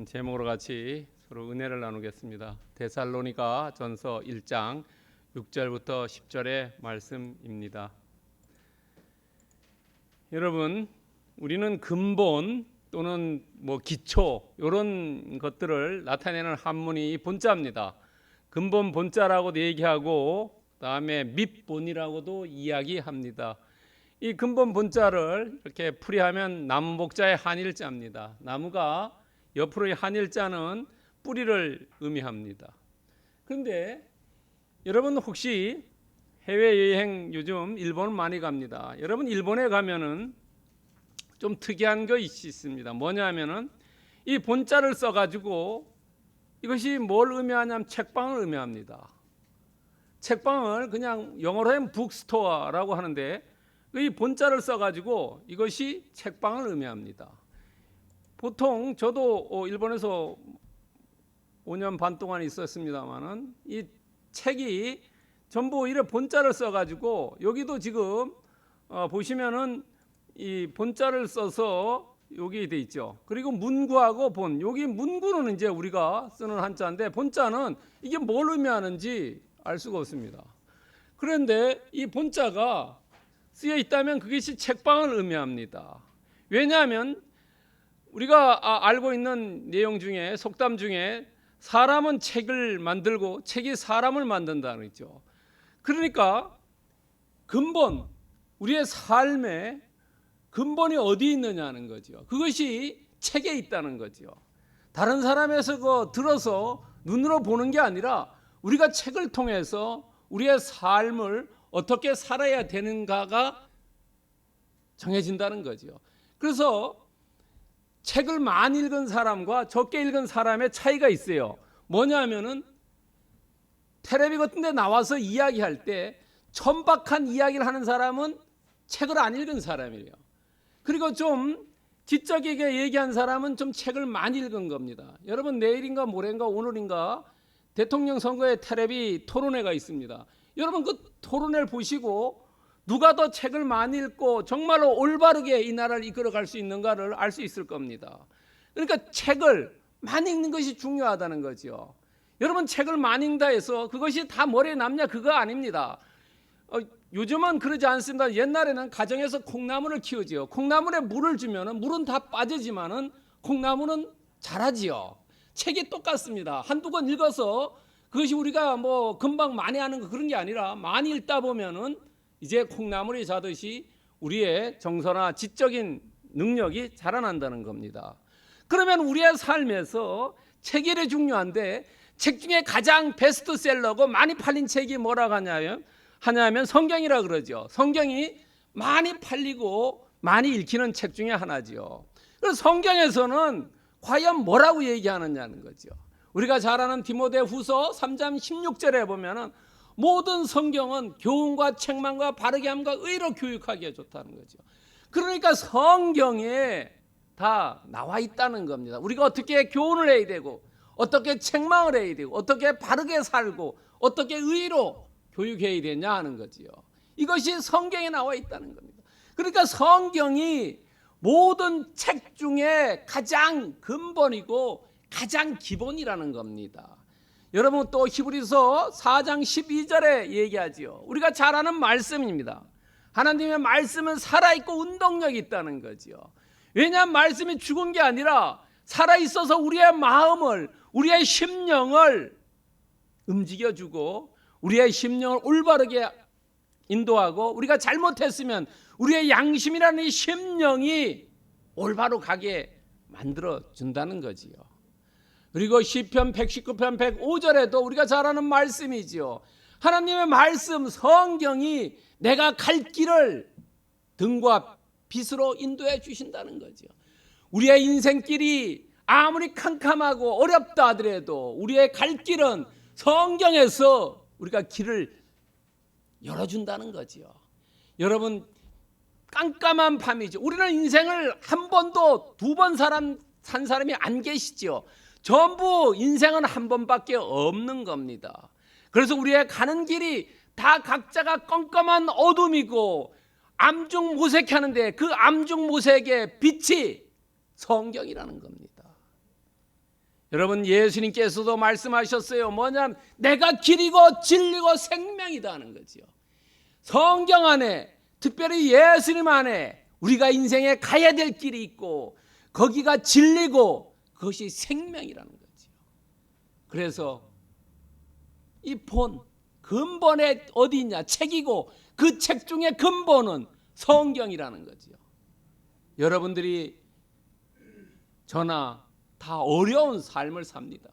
제목으로 같이 서로 은혜를 나누겠습니다. 데살로니가 전서 1장 6절부터 10절의 말씀입니다. 여러분, 우리는 근본 또는 기초 이런 것들을 나타내는 한문이 본자입니다. 근본 본자라고도 얘기하고 그다음에 밑본이라고도 이야기합니다. 이 근본 본자를 이렇게 풀이하면 나무복자의 한일자입니다. 나무가 옆으로의 한일자는 뿌리를 의미합니다. 그런데 여러분 혹시 해외여행 요즘 일본 많이 갑니다. 여러분 일본에 가면은 좀 특이한 것이 있습니다. 뭐냐면은 이 본자를 써가지고 이것이 뭘 의미하냐면 책방을 의미합니다. 책방을 그냥 영어로 하면 북스토어라고 하는데 이 본자를 써가지고 이것이 책방을 의미합니다. 보통 저도 일본에서 5년 반 동안 있었습니다만은 이 책이 전부 이런 본자를 써가지고 여기도 지금 보시면은 이 본자를 써서 여기 돼 있죠. 그리고 문구하고 본, 여기 문구는 이제 우리가 쓰는 한자인데 본자는 이게 뭘 의미하는지 알 수가 없습니다. 그런데 이 본자가 쓰여 있다면 그것이 책방을 의미합니다. 왜냐하면 우리가 알고 있는 내용 중에 속담 중에 사람은 책을 만들고 책이 사람을 만든다는 거죠. 그러니까 근본, 우리의 삶의 근본이 어디 있느냐는 거죠. 그것이 책에 있다는 거죠. 다른 사람에서 들어서 눈으로 보는 게 아니라 우리가 책을 통해서 우리의 삶을 어떻게 살아야 되는가가 정해진다는 거죠. 그래서 책을 많이 읽은 사람과 적게 읽은 사람의 차이가 있어요. 뭐냐면은 텔레비 같은 데 나와서 이야기할 때 천박한 이야기를 하는 사람은 책을 안 읽은 사람이에요. 그리고 좀 지적이게 얘기한 사람은 좀 책을 많이 읽은 겁니다. 여러분 내일인가 모레인가 오늘인가 대통령 선거에 텔레비 토론회가 있습니다. 여러분 그 토론회를 보시고 누가 더 책을 많이 읽고 정말로 올바르게 이 나라를 이끌어갈 수 있는가를 알 수 있을 겁니다. 그러니까 책을 많이 읽는 것이 중요하다는 거죠. 여러분 책을 많이 읽다 해서 그것이 다 머리에 남냐 그거 아닙니다. 요즘은 그러지 않습니다. 옛날에는 가정에서 콩나물을 키우지요. 콩나물에 물을 주면 물은 다 빠지지만은 콩나물은 자라지요. 책이 똑같습니다. 한두 권 읽어서 그것이 우리가 금방 많이 하는 거 그런 게 아니라 많이 읽다 보면은 이제 콩나물이 자듯이 우리의 정서나 지적인 능력이 자라난다는 겁니다. 그러면 우리의 삶에서 책이 중요한데 책 중에 가장 베스트셀러고 많이 팔린 책이 뭐라고 하냐면 성경이라 그러죠. 성경이 많이 팔리고 많이 읽히는 책 중에 하나죠. 그래서 성경에서는 과연 뭐라고 얘기하느냐는 거죠. 우리가 잘 아는 디모데후서 3장 16절에 보면은 모든 성경은 교훈과 책망과 바르게 함과 의로 교육하기에 좋다는 거죠. 그러니까 성경에 다 나와 있다는 겁니다. 우리가 어떻게 교훈을 해야 되고 어떻게 책망을 해야 되고 어떻게 바르게 살고 어떻게 의로 교육해야 되냐 하는 거지요. 이것이 성경에 나와 있다는 겁니다. 그러니까 성경이 모든 책 중에 가장 근본이고 가장 기본이라는 겁니다. 여러분 또 히브리서 4장 12절에 얘기하지요. 우리가 잘 아는 말씀입니다. 하나님의 말씀은 살아있고 운동력이 있다는 거죠. 왜냐하면 말씀이 죽은 게 아니라 살아있어서 우리의 마음을 우리의 심령을 움직여주고 우리의 심령을 올바르게 인도하고 우리가 잘못했으면 우리의 양심이라는 이 심령이 올바로 가게 만들어준다는 거지요. 그리고 시편 119편 105절에도 우리가 잘 아는 말씀이지요. 하나님의 말씀 성경이 내가 갈 길을 등과 빛으로 인도해 주신다는 거죠. 우리의 인생길이 아무리 캄캄하고 어렵다 하더라도 우리의 갈 길은 성경에서 우리가 길을 열어준다는 거죠. 여러분 깜깜한 밤이죠. 우리는 인생을 한 번도 두 번 산 사람이 안 계시죠. 전부 인생은 한 번밖에 없는 겁니다. 그래서 우리의 가는 길이 다 각자가 껌껌한 어둠이고 암중모색하는데 그 암중모색의 빛이 성경이라는 겁니다. 여러분, 예수님께서도 말씀하셨어요. 뭐냐면 내가 길이고 진리고 생명이다 하는 거죠. 성경 안에, 특별히 예수님 안에 우리가 인생에 가야 될 길이 있고 거기가 진리고 그것이 생명이라는 거죠. 그래서 이 근본에 어디 있냐? 책이고 그 책 중에 근본은 성경이라는 거죠. 여러분들이 저나 다 어려운 삶을 삽니다.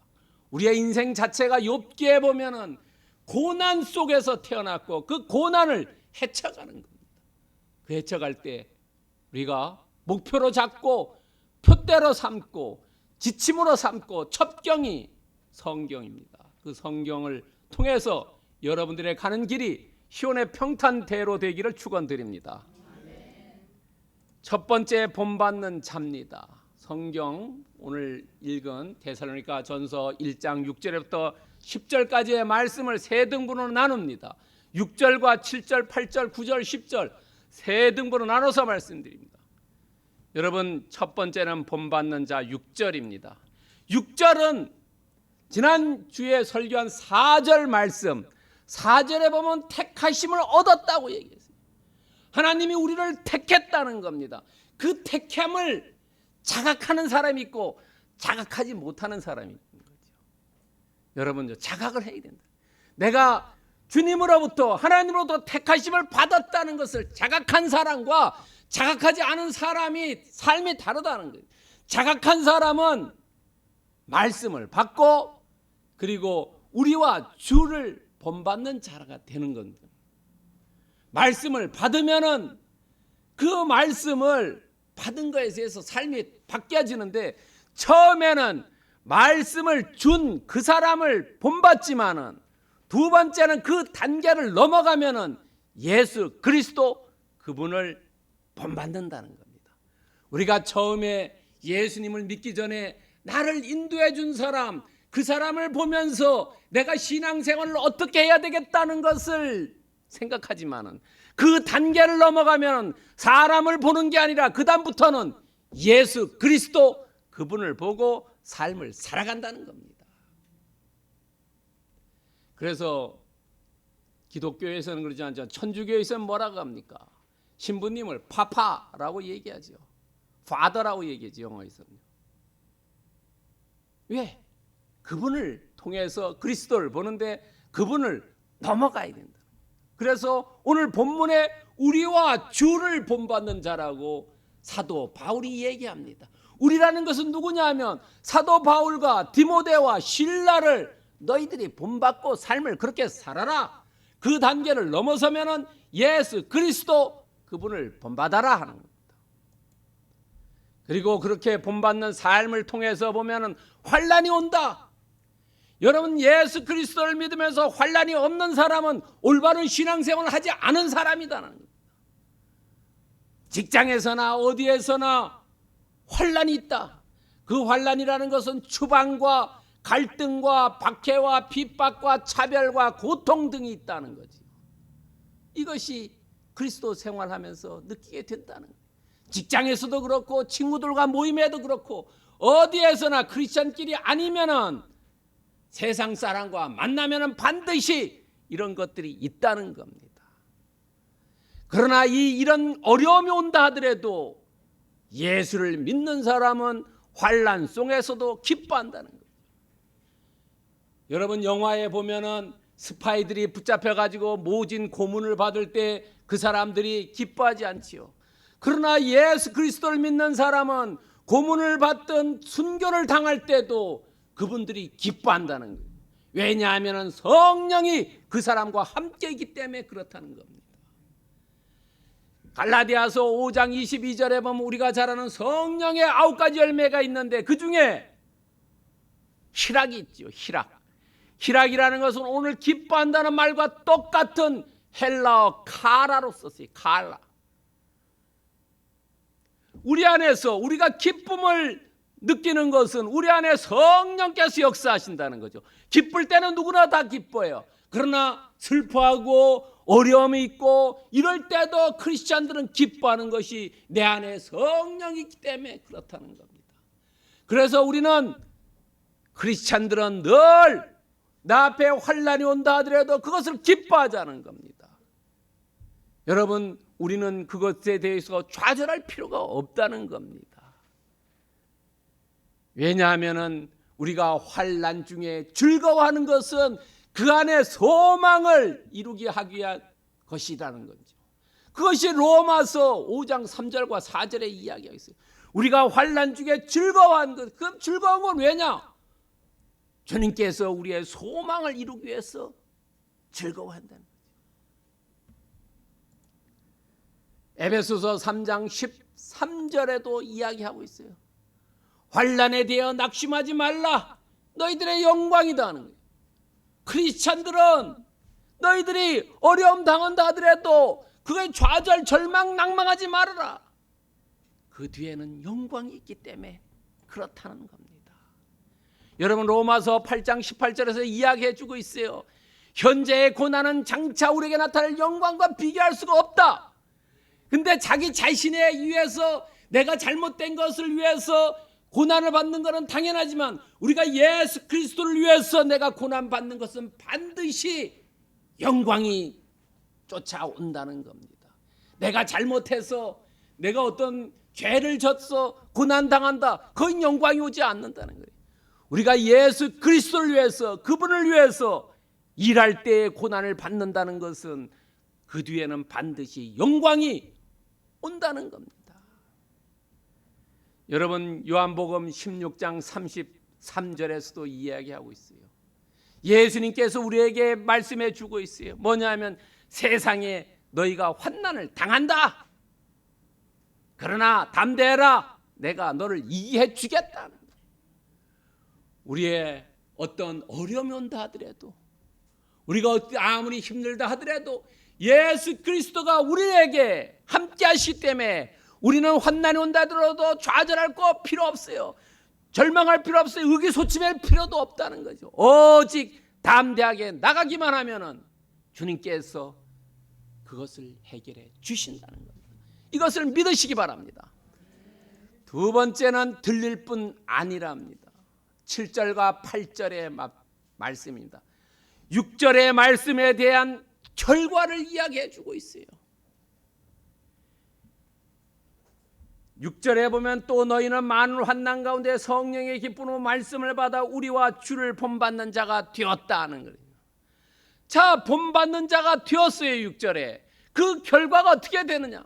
우리의 인생 자체가 욥기에 보면은 고난 속에서 태어났고 그 고난을 헤쳐가는 겁니다. 그 헤쳐갈 때 우리가 목표로 잡고 표대로 삼고 지침으로 삼고 첩경이 성경입니다. 그 성경을 통해서 여러분들의 가는 길이 시온의 평탄대로 되기를 축원드립니다. 첫 번째 본받는 자입니다. 성경 오늘 읽은 데살로니가 전서 1장 6절부터 10절까지의 말씀을 세 등분으로 나눕니다. 6절과 7절, 8절, 9절, 10절 세 등분으로 나눠서 말씀드립니다. 여러분, 첫 번째는 본받는 자 6절입니다. 6절은 지난주에 설교한 4절 말씀, 4절에 보면 택하심을 얻었다고 얘기했어요. 하나님이 우리를 택했다는 겁니다. 그 택함을 자각하는 사람이 있고 자각하지 못하는 사람이 있는 거죠. 여러분, 자각을 해야 된다. 내가 주님으로부터, 하나님으로부터 택하심을 받았다는 것을 자각한 사람과 자각하지 않은 사람이 삶이 다르다는 거예요. 자각한 사람은 말씀을 받고 그리고 우리와 주를 본받는 자가 되는 겁니다. 말씀을 받으면은 그 말씀을 받은 것에 대해서 삶이 바뀌어지는데, 처음에는 말씀을 준 그 사람을 본받지만은 두 번째는 그 단계를 넘어가면은 예수 그리스도 그분을 본받는다는 겁니다. 우리가 처음에 예수님을 믿기 전에 나를 인도해 준 사람, 그 사람을 보면서 내가 신앙생활을 어떻게 해야 되겠다는 것을 생각하지만은 그 단계를 넘어가면 사람을 보는 게 아니라 그 다음부터는 예수 그리스도 그분을 보고 삶을 살아간다는 겁니다. 그래서 기독교에서는 그러지 않죠. 천주교에서는 뭐라고 합니까? 신부님을 파파라고 얘기하죠. 파더라고 얘기하죠, 영어에서는. 왜? 그분을 통해서 그리스도를 보는데 그분을 넘어가야 된다. 그래서 오늘 본문에 우리와 주를 본받는 자라고 사도 바울이 얘기합니다. 우리라는 것은 누구냐 하면 사도 바울과 디모데와 실라를 너희들이 본받고 삶을 그렇게 살아라. 그 단계를 넘어서면은 예수 그리스도 그분을 본받아라 하는 겁니다. 그리고 그렇게 본받는 삶을 통해서 보면은 환난이 온다. 여러분, 예수 그리스도를 믿으면서 환난이 없는 사람은 올바른 신앙생활을 하지 않은 사람이다는 겁니다. 직장에서나 어디에서나 환난이 있다. 그 환난이라는 것은 추방과 갈등과 박해와 핍박과 차별과 고통 등이 있다는 거지. 이것이 그리스도 생활하면서 느끼게 된다는 거예요. 직장에서도 그렇고 친구들과 모임에도 그렇고 어디에서나 크리스천끼리 아니면은 세상 사람과 만나면은 반드시 이런 것들이 있다는 겁니다. 그러나 이런 어려움이 온다 하더라도 예수를 믿는 사람은 환난 속에서도 기뻐한다는 거예요. 여러분, 영화에 보면은 스파이들이 붙잡혀 가지고 모진 고문을 받을 때 그 사람들이 기뻐하지 않지요. 그러나 예수 그리스도를 믿는 사람은 고문을 받든 순교를 당할 때도 그분들이 기뻐한다는 거예요. 왜냐하면 성령이 그 사람과 함께 있기 때문에 그렇다는 겁니다. 갈라디아서 5장 22절에 보면 우리가 잘 아는 성령의 9가지 열매가 있는데 그 중에 희락이 있죠. 희락이라는 것은 오늘 기뻐한다는 말과 똑같은 헬라어 카라로 썼어요. 칼라. 우리 안에서 우리가 기쁨을 느끼는 것은 우리 안에 성령께서 역사하신다는 거죠. 기쁠 때는 누구나 다 기뻐요. 그러나 슬퍼하고 어려움이 있고 이럴 때도 크리스찬들은 기뻐하는 것이 내 안에 성령이 있기 때문에 그렇다는 겁니다. 그래서 우리는 크리스찬들은 늘 나 앞에 환난이 온다 하더라도 그것을 기뻐하자는 겁니다. 여러분, 우리는 그것에 대해서 좌절할 필요가 없다는 겁니다. 왜냐하면 우리가 환난 중에 즐거워하는 것은 그 안에 소망을 이루게 하기 위한 것이라는 거죠. 그것이 로마서 5장 3절과 4절에 이야기하고 있어요. 우리가 환난 중에 즐거워하는 것, 그 즐거운 건 왜냐? 주님께서 우리의 소망을 이루기 위해서 즐거워한다는 거죠. 에베소서 3장 13절에도 이야기하고 있어요. 환난에 대해 낙심하지 말라. 너희들의 영광이다 하는 거예요. 크리스찬들은 너희들이 어려움 당한다 하더라도 그게 좌절, 절망, 낭망하지 말아라. 그 뒤에는 영광이 있기 때문에 그렇다는 겁니다. 여러분, 로마서 8장 18절에서 이야기해 주고 있어요. 현재의 고난은 장차 우리에게 나타날 영광과 비교할 수가 없다. 근데 자기 자신에 의해서 내가 잘못된 것을 위해서 고난을 받는 것은 당연하지만 우리가 예수 그리스도를 위해서 내가 고난 받는 것은 반드시 영광이 쫓아온다는 겁니다. 내가 잘못해서 내가 어떤 죄를 졌어 고난 당한다, 그건 영광이 오지 않는다는 거예요. 우리가 예수 그리스도를 위해서, 그분을 위해서 일할 때에 고난을 받는다는 것은 그 뒤에는 반드시 영광이 온다는 겁니다. 여러분, 요한복음 16장 33절에서도 이야기하고 있어요. 예수님께서 우리에게 말씀해 주고 있어요. 뭐냐면 세상에 너희가 환난을 당한다. 그러나 담대해라. 내가 너를 이기해 주겠다는 거예요. 우리의 어떤 어려움이 온다 하더라도, 우리가 아무리 힘들다 하더라도 예수 그리스도가 우리에게 함께 하시기 때문에 우리는 환난이 온다 하더라도 좌절할 거 필요 없어요. 절망할 필요 없어요. 의기소침할 필요도 없다는 거죠. 오직 담대하게 나가기만 하면은 주님께서 그것을 해결해 주신다는 겁니다. 이것을 믿으시기 바랍니다. 두 번째는 들릴 뿐 아니랍니다. 7절과 8절의 말씀입니다. 6절의 말씀에 대한 결과를 이야기해 주고 있어요. 6절에 보면 또 너희는 많은 환난 가운데 성령의 기쁨으로 말씀을 받아 우리와 주를 본받는 자가 되었다 하는 거예요. 자, 본받는 자가 되었어요. 6절에 그 결과가 어떻게 되느냐?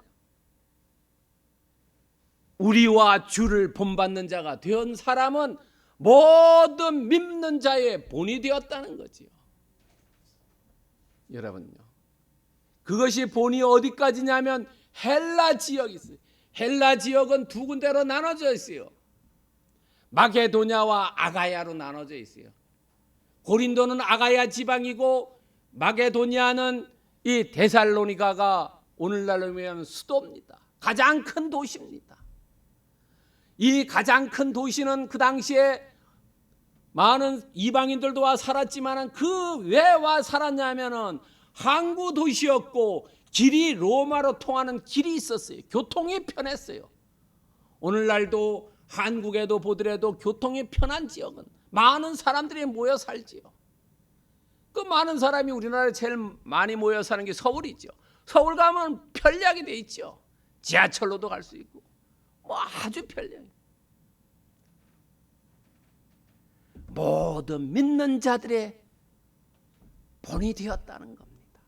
우리와 주를 본받는 자가 된 사람은 모든 믿는 자의 본이 되었다는 거지요. 여러분요, 그것이 본이 어디까지냐면 헬라 지역이 있어요. 헬라 지역은 두 군데로 나눠져 있어요. 마게도냐와 아가야로 나눠져 있어요. 고린도는 아가야 지방이고 마게도냐는 이 데살로니가가 오늘날로 보면 수도입니다. 가장 큰 도시입니다. 이 가장 큰 도시는 그 당시에 많은 이방인들도 와 살았지만 그 왜 와 살았냐면은 항구 도시였고 길이 로마로 통하는 길이 있었어요. 교통이 편했어요. 오늘날도 한국에도 보더라도 교통이 편한 지역은 많은 사람들이 모여 살지요. 그 많은 사람이 우리나라에 제일 많이 모여 사는 게 서울이죠. 서울 가면 편리하게 돼 있죠. 지하철로도 갈 수 있고 뭐 아주 편리해요. 모든 믿는 자들의 본이 되었다는 겁니다.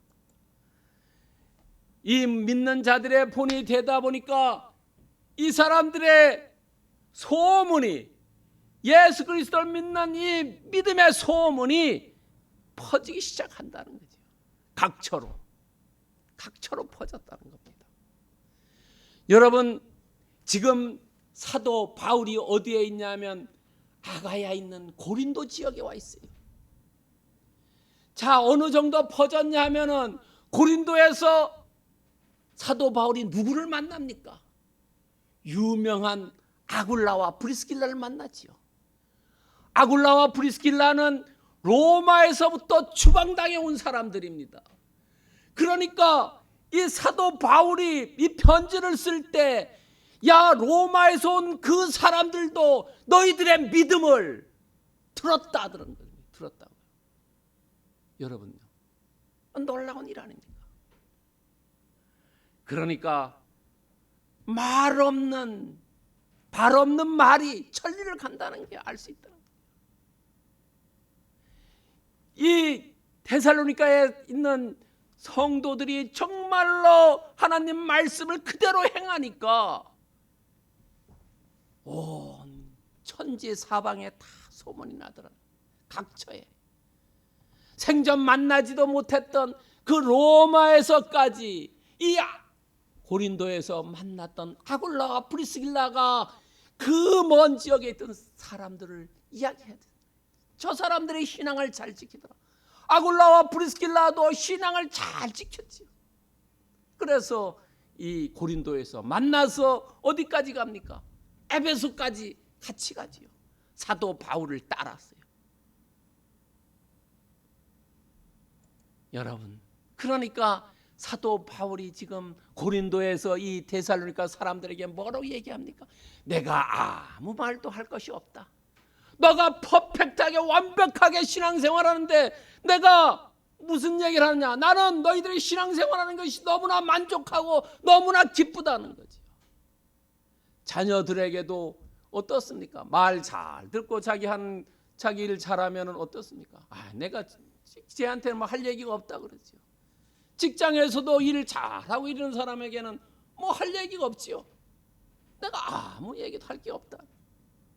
이 믿는 자들의 본이 되다 보니까 이 사람들의 소문이, 예수 그리스도를 믿는 이 믿음의 소문이 퍼지기 시작한다는 거죠. 각처로 퍼졌다는 겁니다. 여러분, 지금 사도 바울이 어디에 있냐면 아가야에 있는 고린도 지역에 와 있어요. 자, 어느 정도 퍼졌냐 하면은 고린도에서 사도 바울이 누구를 만납니까? 유명한 아굴라와 브리스길라를 만나지요. 아굴라와 브리스길라는 로마에서부터 추방당해 온 사람들입니다. 그러니까 이 사도 바울이 이 편지를 쓸 때, 야, 로마에서 온 그 사람들도 너희들의 믿음을 들었다 들은 거예요. 들었다고요. 여러분요, 놀라운 일 아닙니까? 그러니까 말 없는 말이 천리를 간다는 게 알 수 있다는 거예요. 이 데살로니가에 있는 성도들이 정말로 하나님 말씀을 그대로 행하니까 온 천지 사방에 다 소문이 나더라. 각처에 생전 만나지도 못했던 그 로마에서까지 이 고린도에서 만났던 아굴라와 프리스길라가 그 먼 지역에 있던 사람들을 이야기해야 돼. 저 사람들의 신앙을 잘 지키더라. 아굴라와 프리스길라도 신앙을 잘 지켰지요. 그래서 이 고린도에서 만나서 어디까지 갑니까? 에베소까지 같이 가지요. 사도 바울을 따랐어요. 여러분, 그러니까 사도 바울이 지금 고린도에서 이 데살로니가 사람들에게 뭐라고 얘기합니까? 내가 아무 말도 할 것이 없다. 너가 퍼펙트하게 완벽하게 신앙생활하는데 내가 무슨 얘기를 하느냐? 나는 너희들이 신앙생활하는 것이 너무나 만족하고 너무나 기쁘다는 거죠. 자녀들에게도 어떻습니까? 말 잘 듣고 자기 일 잘하면 어떻습니까? 내가 쟤한테는 뭐 할 얘기가 없다 그러죠. 직장에서도 일 잘하고 이러는 사람에게는 뭐 할 얘기가 없지요. 내가 아무 얘기도 할 게 없다.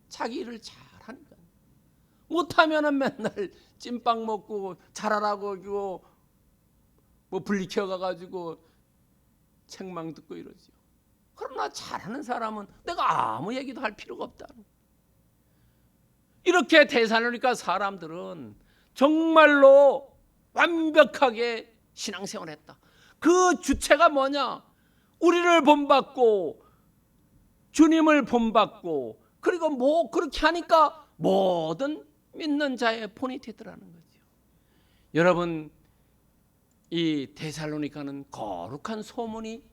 자기 일을 잘하니까. 못하면은 맨날 찐빵 먹고 잘하라고 뭐 분리켜 가가지고 책망 듣고 이러죠. 그러나 잘하는 사람은 내가 아무 얘기도 할 필요가 없다. 이렇게 데살로니가 사람들은 정말로 완벽하게 신앙생활했다. 그 주체가 뭐냐? 우리를 본받고 주님을 본받고 그리고 뭐 그렇게 하니까 모든 믿는 자의 본이 되더라는 거죠. 여러분, 이 데살로니가는 거룩한 소문이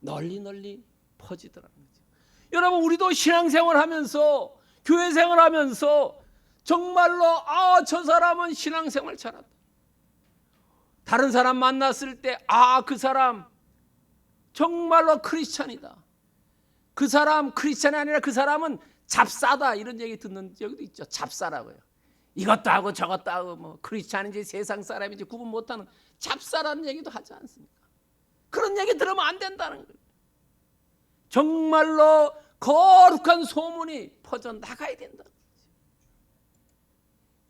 널리 퍼지더라는 거죠. 여러분, 우리도 신앙생활하면서 교회 생활하면서 정말로 저 사람은 신앙생활 잘한다. 다른 사람 만났을 때 그 사람 정말로 크리스찬이다. 그 사람 크리스찬이 아니라 그 사람은 잡사다, 이런 얘기 듣는 적도 있죠. 잡사라고요. 이것도 하고 저것도 하고 뭐 크리스찬인지 세상 사람인지 구분 못하는 잡사라는 얘기도 하지 않습니까? 그런 얘기 들으면 안 된다는 거예요. 정말로 거룩한 소문이 퍼져나가야 된다.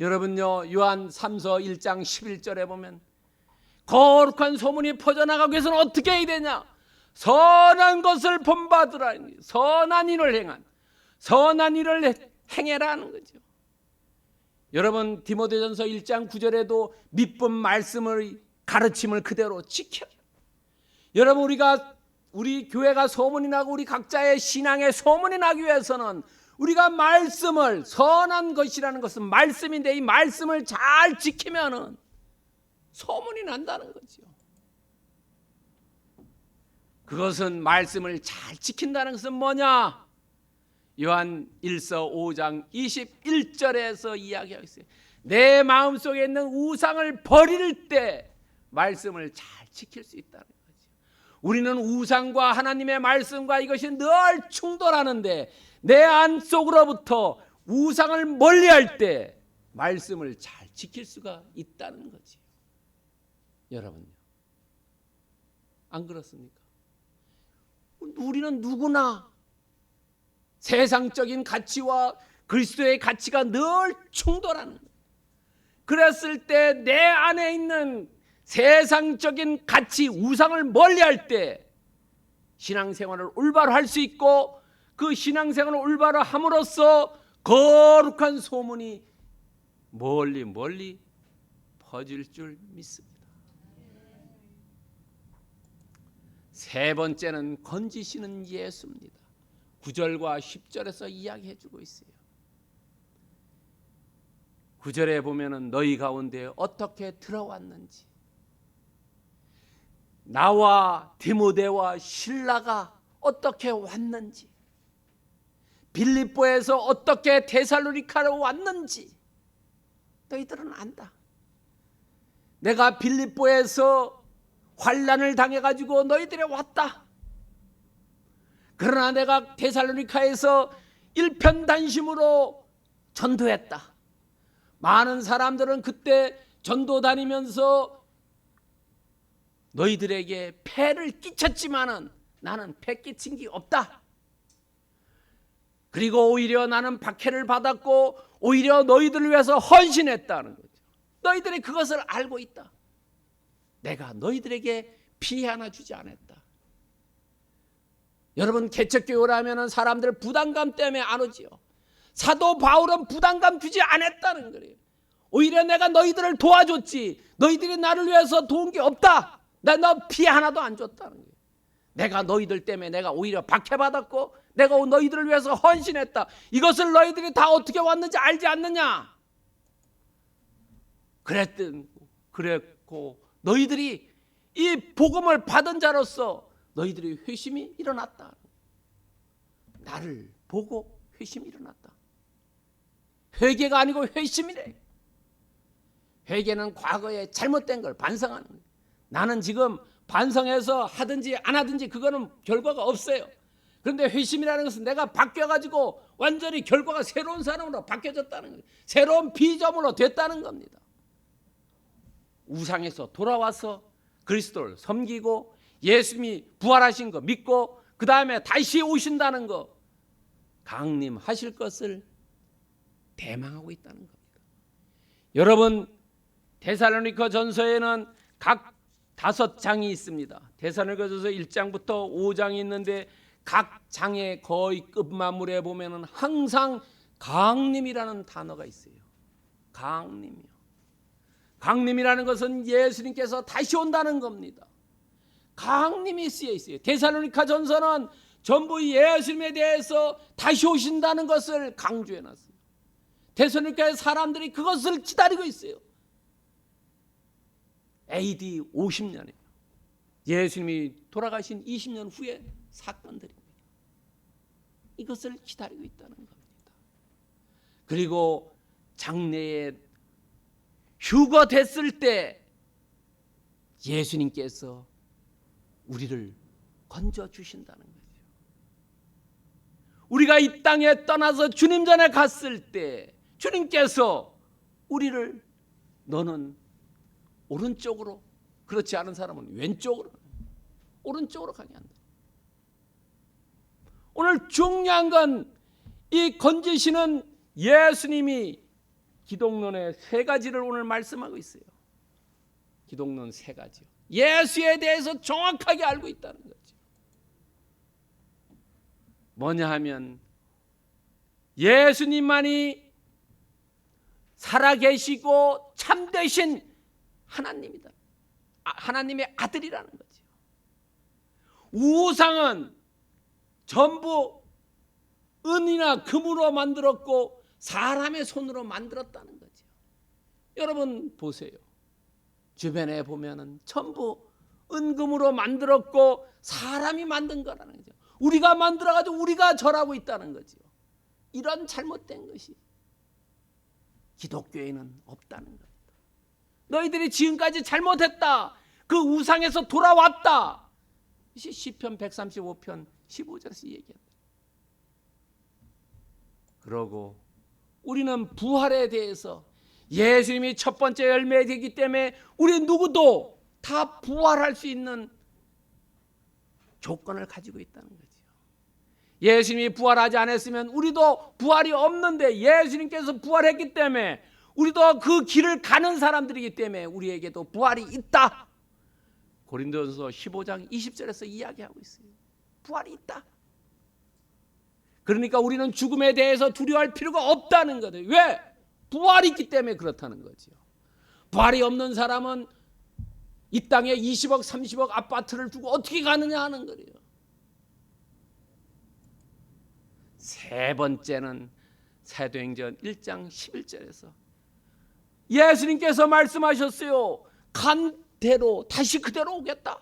여러분요, 요한 3서 1장 11절에 보면 거룩한 소문이 퍼져나가기 위해서는 어떻게 해야 되냐? 선한 것을 본받으라. 선한 일을 행해라는 거죠. 여러분, 디모데전서 1장 9절에도 믿음 말씀을 가르침을 그대로 지켜. 여러분, 우리 교회가 소문이 나고 우리 각자의 신앙의 소문이 나기 위해서는 우리가 말씀을, 선한 것이라는 것은 말씀인데 이 말씀을 잘 지키면은 소문이 난다는 거죠. 그것은 말씀을 잘 지킨다는 것은 뭐냐? 요한 1서 5장 21절에서 이야기하고 있어요. 내 마음속에 있는 우상을 버릴 때 말씀을 잘 지킬 수 있다는 거죠. 우리는 우상과 하나님의 말씀과 이것이 늘 충돌하는데 내 안속으로부터 우상을 멀리할 때 말씀을 잘 지킬 수가 있다는 거지. 여러분요, 안 그렇습니까? 우리는 누구나 세상적인 가치와 그리스도의 가치가 늘 충돌하는 거예요. 그랬을 때 내 안에 있는 세상적인 가치, 우상을 멀리할 때 신앙생활을 올바로 할 수 있고 그 신앙생활을 올바로 함으로써 거룩한 소문이 멀리 퍼질 줄 믿습니다. 세 번째는 건지시는 예수입니다. 9절과 10절에서 이야기해 주고 있어요. 9절에 보면은 너희 가운데 어떻게 들어왔는지, 나와 디모데와 실라가 어떻게 왔는지, 빌립보에서 어떻게 데살로니가로 왔는지, 너희들은 안다. 내가 빌립보에서 환난을 당해가지고 너희들이 왔다. 그러나 내가 데살로니가에서 일편단심으로 전도했다. 많은 사람들은 그때 전도 다니면서 너희들에게 폐를 끼쳤지만은 나는 폐 끼친 게 없다. 그리고 오히려 나는 박해를 받았고 오히려 너희들을 위해서 헌신했다는 거죠. 너희들이 그것을 알고 있다. 내가 너희들에게 피해 하나 주지 않았다. 여러분, 개척교회를 하면 사람들 부담감 때문에 안 오지요. 사도 바울은 부담감 주지 않았다는 거예요. 오히려 내가 너희들을 도와줬지 너희들이 나를 위해서 도운 게 없다. 너 피해 하나도 안 줬다는 거예요. 내가 너희들 때문에 내가 오히려 박해받았고 내가 너희들을 위해서 헌신했다. 이것을 너희들이 다 어떻게 왔는지 알지 않느냐. 그랬고 너희들이 이 복음을 받은 자로서 너희들의 회심이 일어났다. 나를 보고 회심이 일어났다. 회개가 아니고 회심이래. 회개는 과거에 잘못된 걸 반성하는 거예요. 나는 지금 반성해서 하든지 안 하든지 그거는 결과가 없어요. 그런데 회심이라는 것은 내가 바뀌어가지고 완전히 결과가 새로운 사람으로 바뀌어졌다는 거예요. 새로운 비점으로 됐다는 겁니다. 우상에서 돌아와서 그리스도를 섬기고 예수님이 부활하신 거 믿고 그 다음에 다시 오신다는 거 강림하실 것을 대망하고 있다는 겁니다. 여러분, 데살로니가 전서에는 각 5장이 있습니다. 데살로니가 전서 1장부터 5장이 있는데 각 장의 거의 끝마무리에 보면은 항상 강림이라는 단어가 있어요. 강림이요. 강림이라는 것은 예수님께서 다시 온다는 겁니다. 강림이 쓰여 있어요. 데살로니가 전서는 전부 예수님에 대해서 다시 오신다는 것을 강조해 놨어요. 데살로니가의 사람들이 그것을 기다리고 있어요. AD 50년이에요. 예수님이 돌아가신 20년 후의 사건들입니다. 이것을 기다리고 있다는 겁니다. 그리고 장래에 휴거됐을 때 예수님께서 우리를 건져주신다는 거죠. 우리가 이 땅에 떠나서 주님 전에 갔을 때 주님께서 우리를 너는 오른쪽으로, 그렇지 않은 사람은 왼쪽으로, 오른쪽으로 가게 한다. 오늘 중요한 건 이 건지시는 예수님이 기독론의 3가지를 오늘 말씀하고 있어요. 기독론 3가지요. 예수에 대해서 정확하게 알고 있다는 거죠. 뭐냐 하면 예수님만이 살아계시고 참되신 하나님이다. 하나님의 아들이라는 거죠. 우상은 전부 은이나 금으로 만들었고 사람의 손으로 만들었다는 거죠. 여러분 보세요. 주변에 보면은 전부 은금으로 만들었고 사람이 만든 거라는 거죠. 우리가 만들어가지고 우리가 절하고 있다는 거죠. 이런 잘못된 것이 기독교에는 없다는 겁니다. 너희들이 지금까지 잘못했다. 그 우상에서 돌아왔다. 시편 135편 15절에서 얘기합니다. 그러고 우리는 부활에 대해서 예수님이 첫 번째 열매이기 때문에 우리 누구도 다 부활할 수 있는 조건을 가지고 있다는 거죠. 예수님이 부활하지 않았으면 우리도 부활이 없는데 예수님께서 부활했기 때문에 우리도 그 길을 가는 사람들이기 때문에 우리에게도 부활이 있다. 고린도전서 15장 20절에서 이야기하고 있어요. 부활이 있다. 그러니까 우리는 죽음에 대해서 두려워할 필요가 없다는 거죠. 왜? 부활이 있기 때문에 그렇다는 거죠. 부활이 없는 사람은 이 땅에 20억 30억 아파트를 두고 어떻게 가느냐 하는 거예요. 세 번째는 사도행전 1장 11절에서 예수님께서 말씀하셨어요. 간 대로 다시 그대로 오겠다.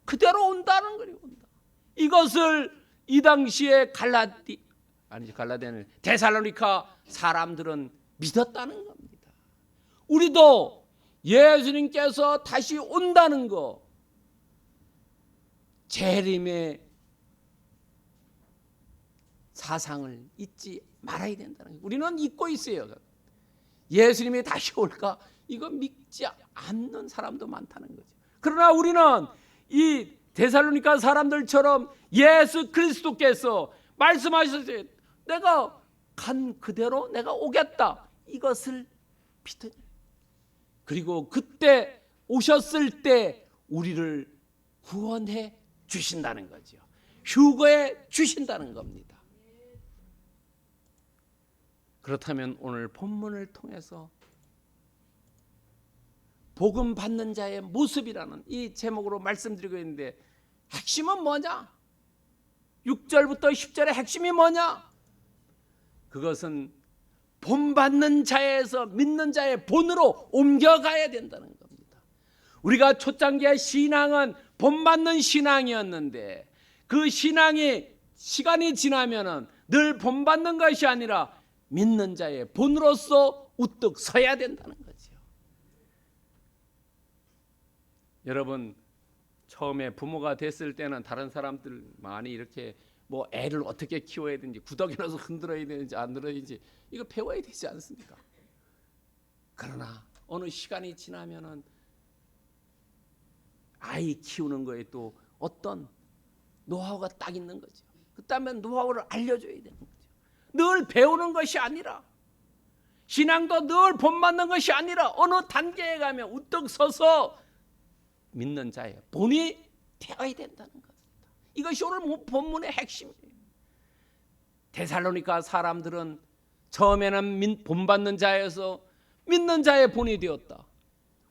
그대로 온다는 거예요. 온다. 이것을 이 당시에 갈라디아는 데살로니가 사람들은 믿었다는 겁니다. 우리도 예수님께서 다시 온다는 거, 재림의 사상을 잊지 말아야 된다는 거예요. 우리는 잊고 있어요. 예수님이 다시 올까? 이거 믿지 않는 사람도 많다는 거죠. 그러나 우리는 이 데살로니가 사람들처럼 예수 그리스도께서 말씀하셨어요. 내가 간 그대로 내가 오겠다. 이것을 믿으니, 그리고 그때 오셨을 때 우리를 구원해 주신다는 거죠. 휴거해 주신다는 겁니다. 그렇다면 오늘 본문을 통해서 복음 받는 자의 모습이라는 이 제목으로 말씀드리고 있는데, 핵심은 뭐냐? 6절부터 10절의 핵심이 뭐냐? 그것은 본받는 자에서 믿는 자의 본으로 옮겨가야 된다는 겁니다. 우리가 초창기의 신앙은 본받는 신앙이었는데, 그 신앙이 시간이 지나면은 늘 본받는 것이 아니라 믿는 자의 본으로서 우뚝 서야 된다는 거죠. 여러분, 처음에 부모가 됐을 때는 다른 사람들 많이 이렇게 뭐 애를 어떻게 키워야 되는지, 구덕에 넣어서 흔들어야 되는지 안 흔들어야지, 이거 배워야 되지 않습니까? 그러나 어느 시간이 지나면은 아이 키우는 거에 또 어떤 노하우가 딱 있는 거죠. 그다음에 노하우를 알려줘야 되는 거죠. 늘 배우는 것이 아니라, 신앙도 늘 본받는 것이 아니라 어느 단계에 가면 우뚝 서서 믿는 자의 본이 되어야 된다는 겁니다. 이것이 오늘 본문의 핵심이에요. 데살로니가 사람들은 처음에는 본받는 자에서 믿는 자의 본이 되었다.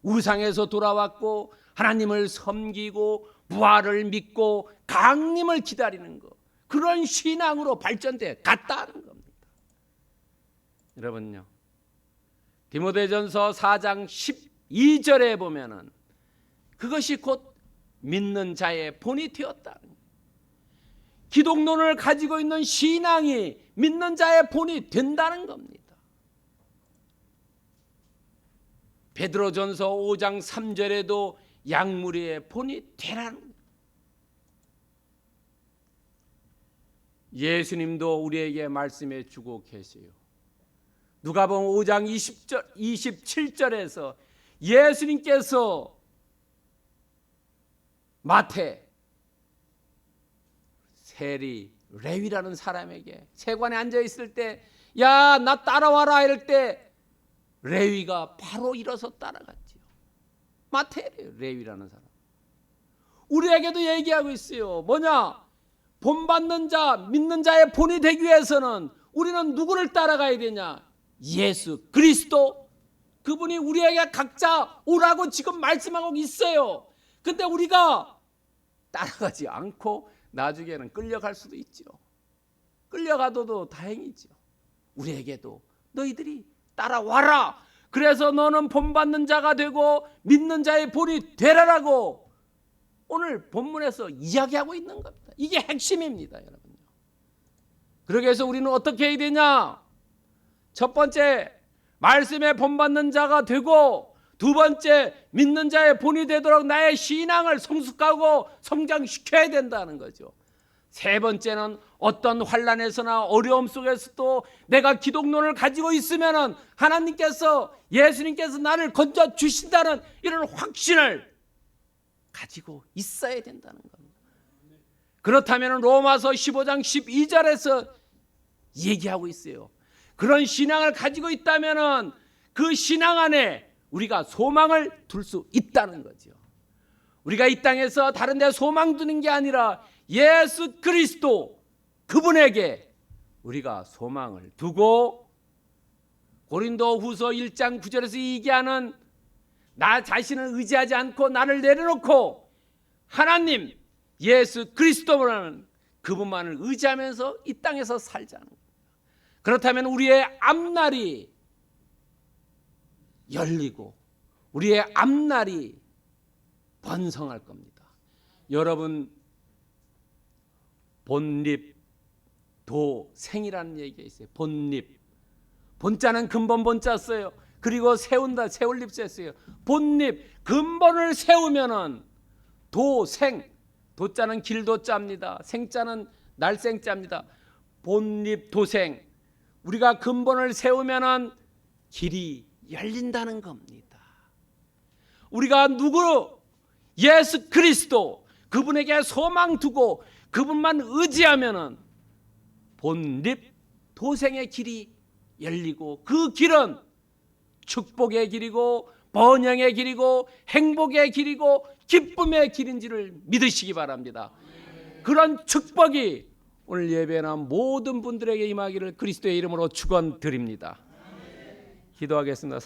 우상에서 돌아왔고 하나님을 섬기고 부활을 믿고 강림을 기다리는 것, 그런 신앙으로 발전돼 갔다는 겁니다. 여러분요, 디모데전서 4장 12절에 보면은 그것이 곧 믿는 자의 본이 되었다는 거예요. 기독론을 가지고 있는 신앙이 믿는 자의 본이 된다는 겁니다. 베드로전서 5장 3절에도 양무리의 본이 되라는 거예요. 예수님도 우리에게 말씀해 주고 계세요. 누가복음 5장 27절에서 예수님께서 마태, 세리, 레위라는 사람에게 세관에 앉아 있을 때, 야, 나 따라와라 이럴 때 레위가 바로 일어서 따라갔지요. 마태래요, 레위라는 사람. 우리에게도 얘기하고 있어요. 뭐냐? 본받는 자, 믿는 자의 본이 되기 위해서는 우리는 누구를 따라가야 되냐? 예수 그리스도. 그분이 우리에게 각자 오라고 지금 말씀하고 있어요. 근데 우리가 따라가지 않고 나중에는 끌려갈 수도 있죠. 끌려가도 다행이죠. 우리에게도 너희들이 따라와라, 그래서 너는 본받는 자가 되고 믿는 자의 본이 되라라고 오늘 본문에서 이야기하고 있는 겁니다. 이게 핵심입니다, 여러분요. 그러기 위해서 우리는 어떻게 해야 되냐? 첫 번째, 말씀에 본받는 자가 되고, 두 번째, 믿는 자의 본이 되도록 나의 신앙을 성숙하고 성장시켜야 된다는 거죠. 세 번째는 어떤 환난에서나 어려움 속에서도 내가 기독론을 가지고 있으면 하나님께서, 예수님께서 나를 건져 주신다는 이런 확신을 가지고 있어야 된다는 겁니다. 그렇다면 로마서 15장 12절에서 얘기하고 있어요. 그런 신앙을 가지고 있다면 그 신앙 안에 우리가 소망을 둘 수 있다는 거죠. 우리가 이 땅에서 다른 데 소망 두는 게 아니라 예수 그리스도, 그분에게 우리가 소망을 두고, 고린도후서 1장 9절에서 얘기하는 나 자신을 의지하지 않고 나를 내려놓고 하나님 예수 그리스도라는 그분만을 의지하면서 이 땅에서 살자는 겁니다. 그렇다면 우리의 앞날이 열리고 우리의 앞날이 번성할 겁니다. 여러분, 본립 도생이라는 얘기가 있어요. 본립, 본자는 근본 본자 써요. 그리고 세운다. 세울 립 썼어요. 본립, 근본을 세우면은 도생, 도자는 길도자입니다. 생자는 날생자입니다. 본립 도생, 우리가 근본을 세우면은 길이 열린다는 겁니다. 우리가 누구? 예수 그리스도, 그분에게 소망 두고 그분만 의지하면은 본립 도생의 길이 열리고, 그 길은 축복의 길이고 번영의 길이고 행복의 길이고 기쁨의 길인지를 믿으시기 바랍니다. 그런 축복이 오늘 예배나 모든 분들에게 임하기를 그리스도의 이름으로 축원드립니다. 기도하겠습니다.